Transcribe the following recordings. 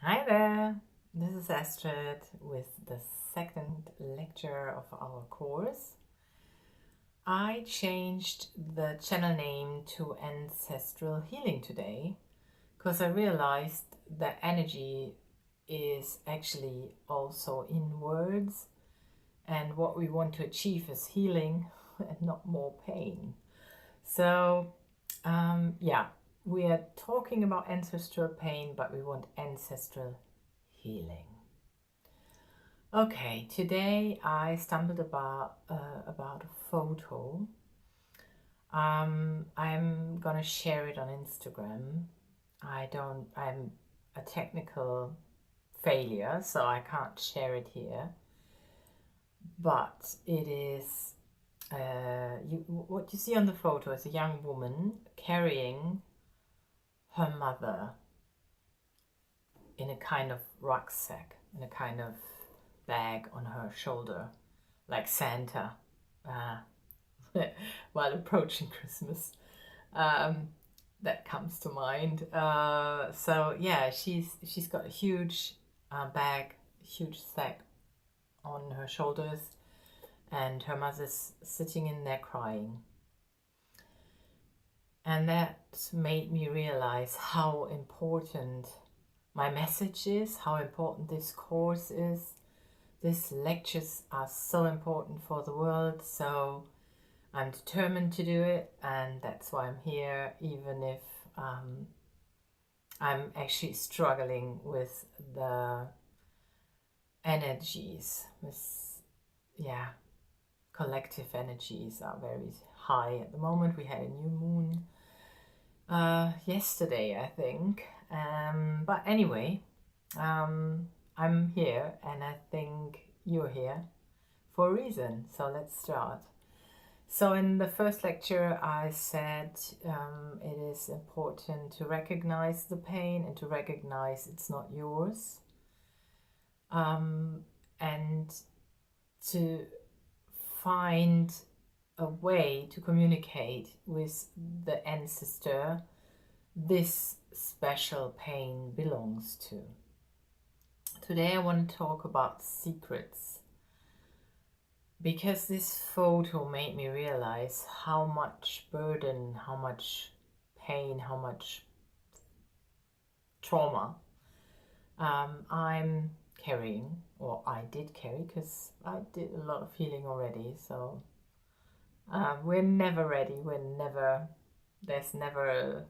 Hi there, this is Astrid with the second lecture of our course. I changed the channel name to Ancestral Healing today because I realized that energy is actually also in words, and what we want to achieve is healing and not more pain. So, yeah, we are talking about ancestral pain, but we want ancestral healing. Okay, today I stumbled about a photo. I'm gonna share it on Instagram. I'm a technical failure, so I can't share it here. But it is what you see on the photo is a young woman carrying her mother in a kind of rucksack, in a kind of bag on her shoulder, like Santa. Uh, while approaching Christmas. Um, that comes to mind. So yeah, she's got a huge bag, huge sack on her shoulders, and her mother's sitting in there crying. And that made me realize how important my message is, how important this course is. These lectures are so important for the world, so I'm determined to do it, and that's why I'm here, even if I'm actually struggling with the energies. Yeah, collective energies are very high at the moment. We had a new moon yesterday, I think. But anyway, I'm here, and I think you're here for a reason. So let's start. So in the first lecture, I said it is important to recognize the pain and to recognize it's not yours, and to find a way to communicate with the ancestor this special pain belongs to. Today I want to talk about secrets, because this photo made me realize how much burden, how much pain, how much trauma I'm carrying, or I did carry, because I did a lot of healing already. So we're never ready. There's never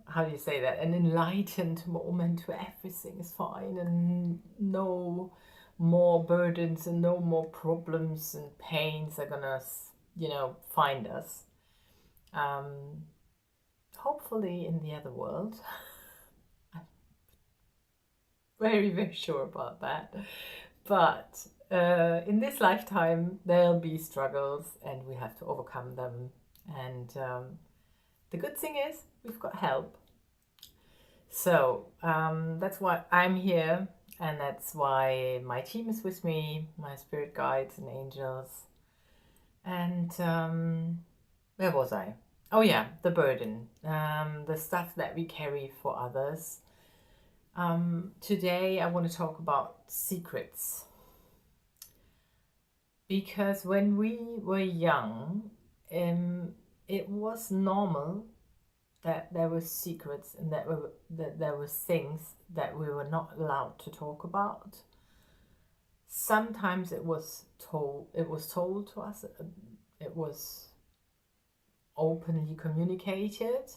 how do you say that? An enlightened moment where everything is fine and no more burdens and no more problems and pains are gonna, find us. Um, Hopefully in the other world. I'm very, very sure about that. But in this lifetime, there'll be struggles and we have to overcome them. And the good thing is, we've got help. So that's why I'm here, and that's why my team is with me, my spirit guides and angels. And where was I? Oh, yeah, the burden, the stuff that we carry for others. Today, I want to talk about secrets. Because when we were young, it was normal that there were secrets and that there were things that we were not allowed to talk about. Sometimes it was told to us, it was openly communicated,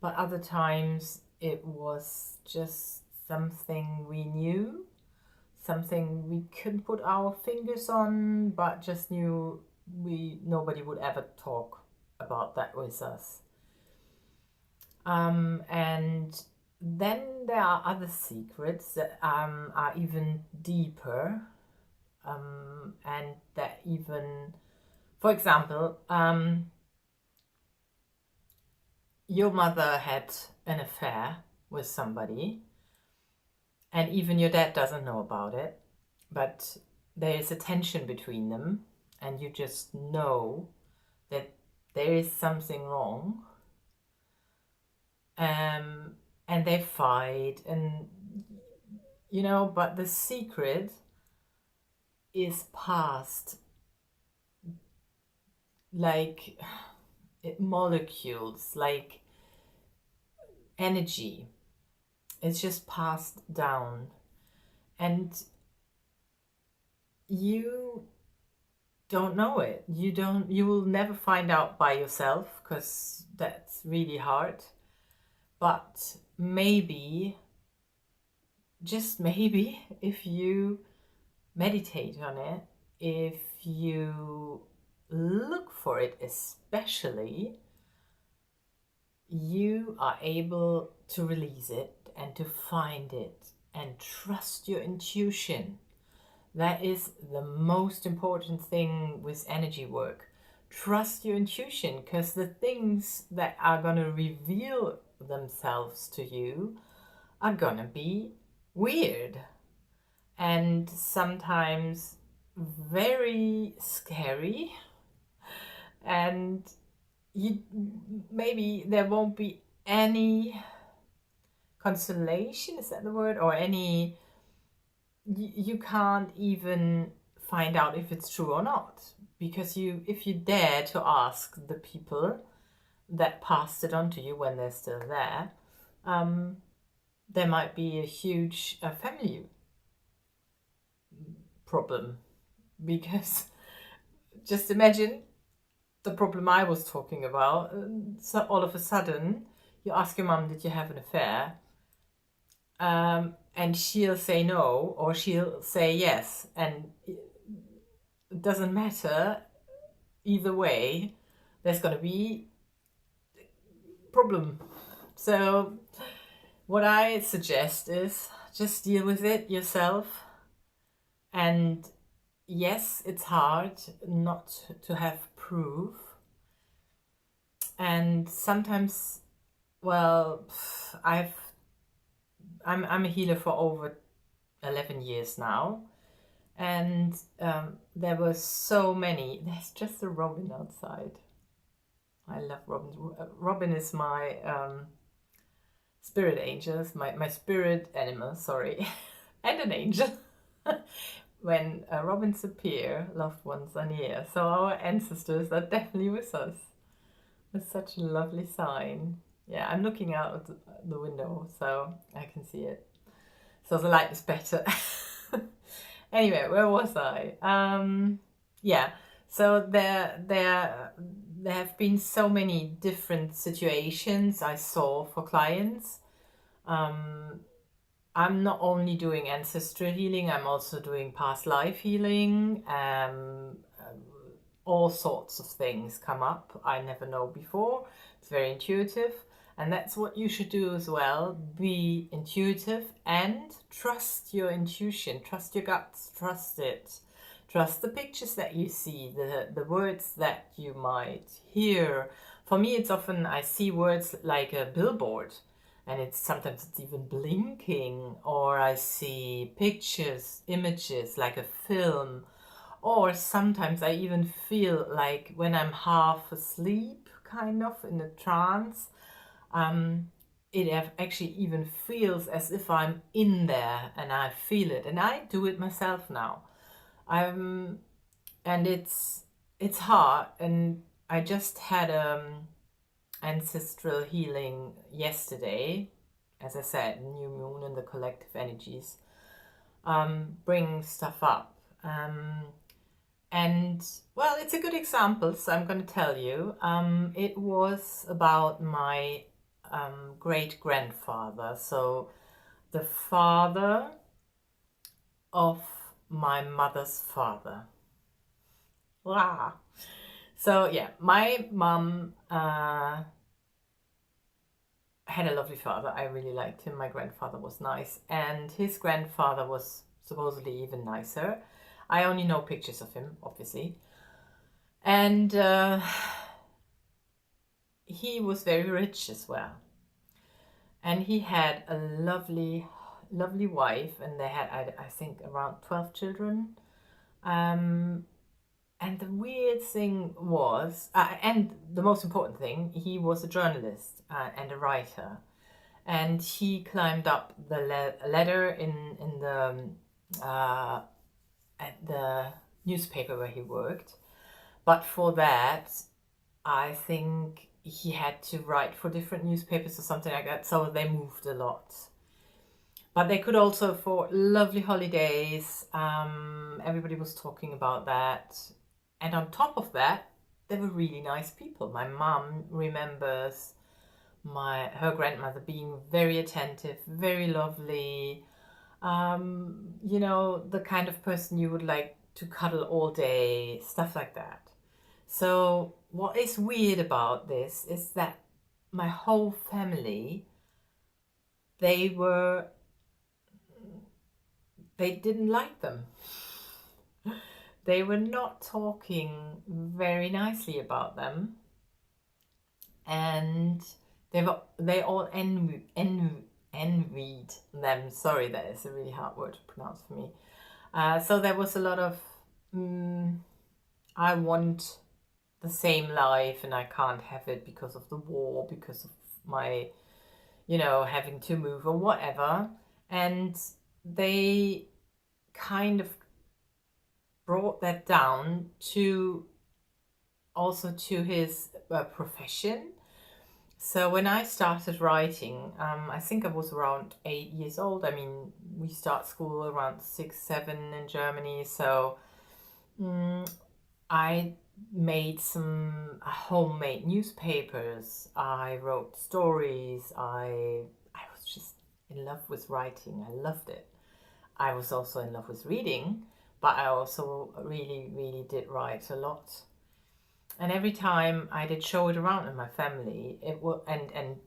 but other times it was just something we knew, something we couldn't put our fingers on, but just knew nobody would ever talk about that with us. And then there are other secrets that are even deeper, and that even, for example, your mother had an affair with somebody, and even your dad doesn't know about it, but there is a tension between them, and you just know that there is something wrong. And and they fight, and but the secret is passed like molecules, like energy. It's just passed down, and you don't know it. You will never find out by yourself, because that's really hard. But maybe, just maybe, if you meditate on it, if you look for it especially, you are able to release it and to find it and trust your intuition. That is the most important thing with energy work. Trust your intuition, because the things that are going to reveal themselves to you are going to be weird and sometimes very scary, and maybe there won't be any consolation, is that the word, or any, you can't even find out if it's true or not, because if you dare to ask the people that passed it on to you when they're still there, there might be a huge family problem, because just imagine the problem I was talking about. So all of a sudden you ask your mom, did you have an affair? And she'll say no, or she'll say yes, and it doesn't matter. Either way, there's going to be problem. So what I suggest is just deal with it yourself. And yes, it's hard not to have proof. And sometimes, well, I'm a healer for over 11 years now, and there were so many. There's just a robin outside. I love robins. Robin is my spirit angel, my spirit animal, sorry, and an angel. When robins appear, loved ones are near. So our ancestors are definitely with us. It's such a lovely sign. Yeah, I'm looking out the window so I can see it. So the light is better. Anyway, where was I? Yeah, so there have been so many different situations I saw for clients. I'm not only doing ancestral healing, I'm also doing past life healing. All sorts of things come up I never know before. It's very intuitive, and that's what you should do as well. Be intuitive and trust your intuition, trust your guts, trust it. Trust the pictures that you see, the words that you might hear. For me, it's often I see words like a billboard, and sometimes it's even blinking, or I see pictures, images like a film, or sometimes I even feel like when I'm half asleep, kind of in a trance, it actually even feels as if I'm in there and I feel it, and I do it myself now. And it's hard, and I just had ancestral healing yesterday. As I said, new moon and the collective energies bring stuff up, and well, it's a good example, so I'm going to tell you. It was about my great grandfather, so the father of my mother's father. Wow. So yeah, my mom had a lovely father. I really liked him. My grandfather was nice, and his grandfather was supposedly even nicer. I only know pictures of him, obviously. And he was very rich as well. And he had a lovely, lovely wife, and they had, I think, around 12 children. And the weird thing was, and the most important thing, he was a journalist and a writer. and he climbed up the ladder in the at the newspaper where he worked. But for that, I think he had to write for different newspapers or something like that, so they moved a lot. But they could also afford lovely holidays. Everybody was talking about that. And on top of that, they were really nice people. My mum remembers her grandmother being very attentive, very lovely. You know, the kind of person you would like to cuddle all day, stuff like that. So what is weird about this is that my whole family, they didn't like them. They were not talking very nicely about them, and they all envied them. Sorry, that is a really hard word to pronounce for me. So there was a lot of I want the same life and I can't have it because of the war, because of my, you know, having to move or whatever. And they kind of brought that down to also to his profession. So when I started writing, I think I was around 8 years old. I mean, we start school around 6, 7 in Germany. So I made some homemade newspapers. I wrote stories. I was just in love with writing. I loved it. I was also in love with reading, but I also really, really did write a lot. And every time I did show it around in my family, it would and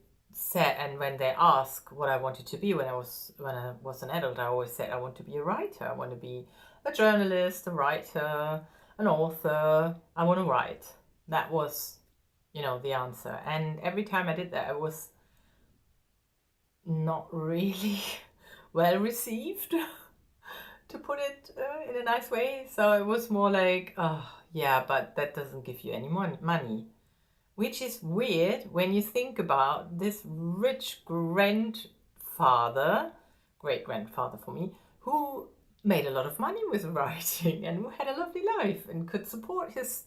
when they ask what I wanted to be when I was an adult, I always said I want to be a writer. I want to be a journalist, a writer, an author. I want to write. That was, you know, the answer. And every time I did that, it was not really well received, to put it in a nice way. So it was more like, oh, yeah, but that doesn't give you any money. Which is weird when you think about this rich grandfather, great-grandfather for me, who made a lot of money with writing and who had a lovely life and could support his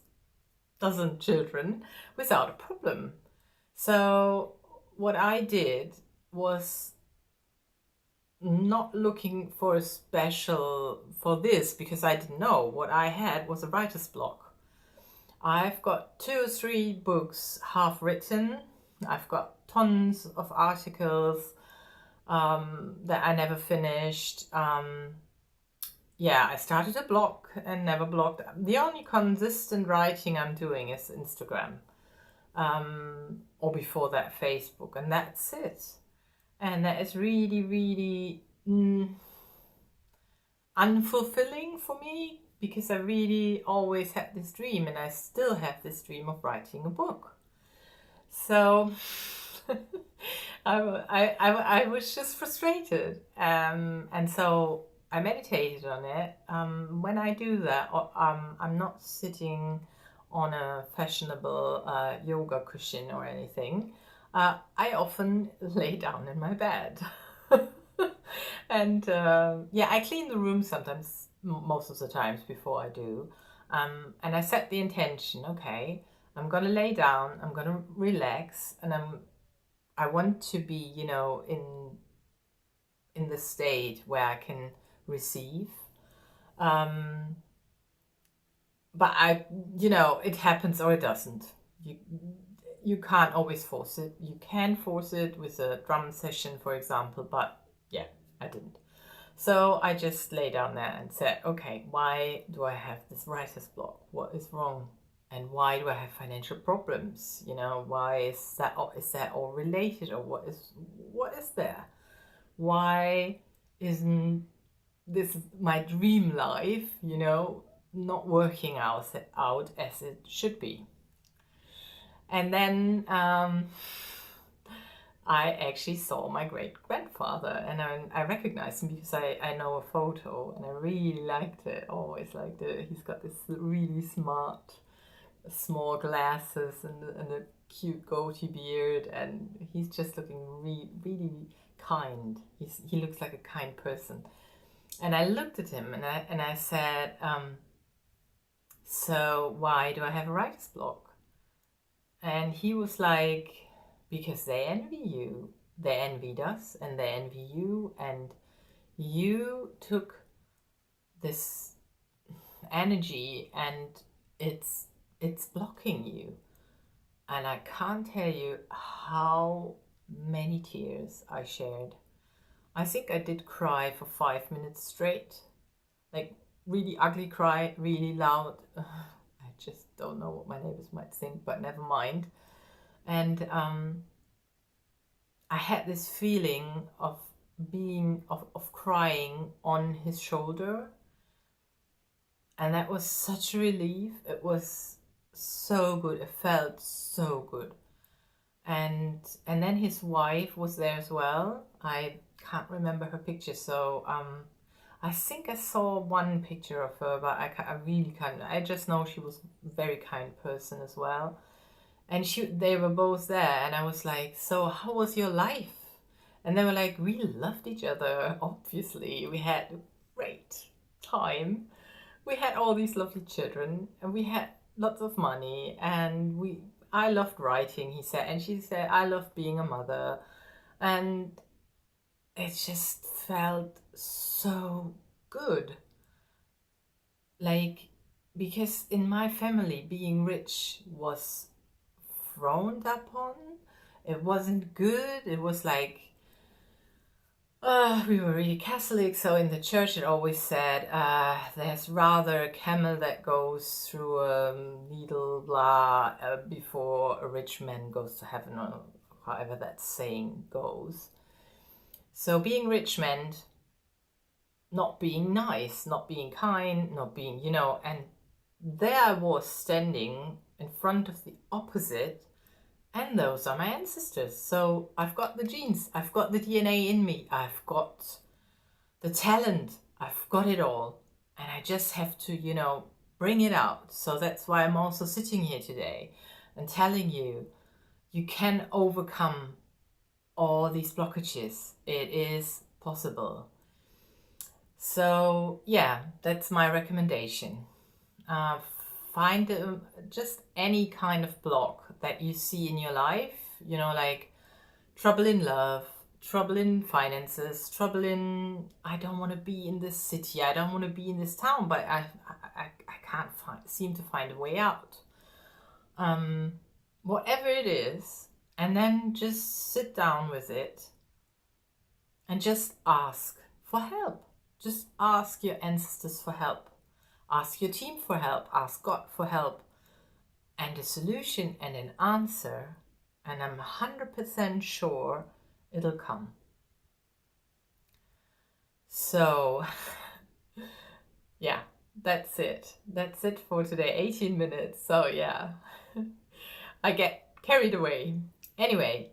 dozen children without a problem. So what I did was not looking for a special for this, because I didn't know. What I had was a writer's block. I've got 2 or 3 books half written. I've got tons of articles that I never finished. Yeah, I started a blog and never blogged. The only consistent writing I'm doing is Instagram, or before that Facebook, and that's it. And that is really, really unfulfilling for me, because I really always had this dream, and I still have this dream of writing a book. So I was just frustrated, and so I meditated on it. When I do that, I'm not sitting on a fashionable yoga cushion or anything. I often lay down in my bed. And yeah, I clean the room sometimes, most of the times before I do. And I set the intention, okay, I'm going to lay down, I'm going to relax, and I want to be, you know, in the state where I can receive. But you know, it happens or it doesn't. You can't always force it. You can force it with a drum session, for example, but yeah, I didn't. So I just lay down there and said, okay, why do I have this writer's block? What is wrong? And why do I have financial problems? You know, why is that all related, or what is there? Why isn't this my dream life, you know, not working out as it should be? And then I actually saw my great-grandfather, and I recognized him because I know a photo, and I really liked it, always liked it. He's got this really smart, small glasses and a cute goatee beard, and he's just looking really, really kind. He looks like a kind person. And I looked at him and I said, so why do I have a writer's block? And he was like, because they envy you. They envied us and they envy you, and you took this energy and it's blocking you. And I can't tell you how many tears I shared. I think I did cry for 5 minutes straight. Like, really ugly cry, really loud. I just don't know what my neighbors might think, but never mind. And I had this feeling of crying on his shoulder. And that was such a relief. It was so good. It felt so good. And then his wife was there as well. I can't remember her picture, so I think I saw one picture of her, but I really can't. I just know she was a very kind person as well. And they were both there, and I was like, so how was your life? And they were like, we loved each other, obviously. We had a great time. We had all these lovely children, and we had lots of money, and I loved writing, he said, and she said, I loved being a mother. And it just felt so good. Like, because in my family, being rich was frowned upon. It wasn't good. It was like, we were really Catholic, so in the church it always said, there's rather a camel that goes through a needle, blah, before a rich man goes to heaven, or however that saying goes. So being rich meant not being nice, not being kind, not being, and there I was standing in front of the opposite, and those are my ancestors. So I've got the genes, I've got the DNA in me, I've got the talent, I've got it all. And I just have to, bring it out. So that's why I'm also sitting here today and telling you, you can overcome all these blockages. It is possible. So yeah, that's my recommendation. Find just any kind of block that you see in your life, like trouble in love, trouble in finances, trouble in, I don't want to be in this city, I don't want to be in this town, but I can't seem to find a way out. Whatever it is, and then just sit down with it and just ask for help. Just ask your ancestors for help. Ask your team for help. Ask God for help. And a solution and an answer. And I'm 100% sure it'll come. So, yeah, that's it. That's it for today. 18 minutes. So, yeah, I get carried away. Anyway,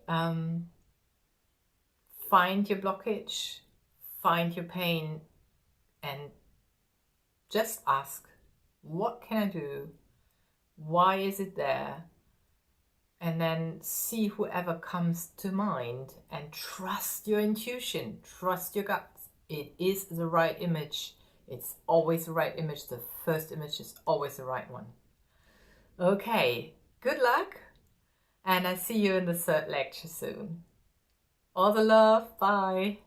find your blockage, find your pain, and just ask, what can I do? Why is it there? And then see whoever comes to mind and trust your intuition, trust your guts. It is the right image. It's always the right image. The first image is always the right one. Okay, good luck. And I see you in the third lecture soon. All the love. Bye.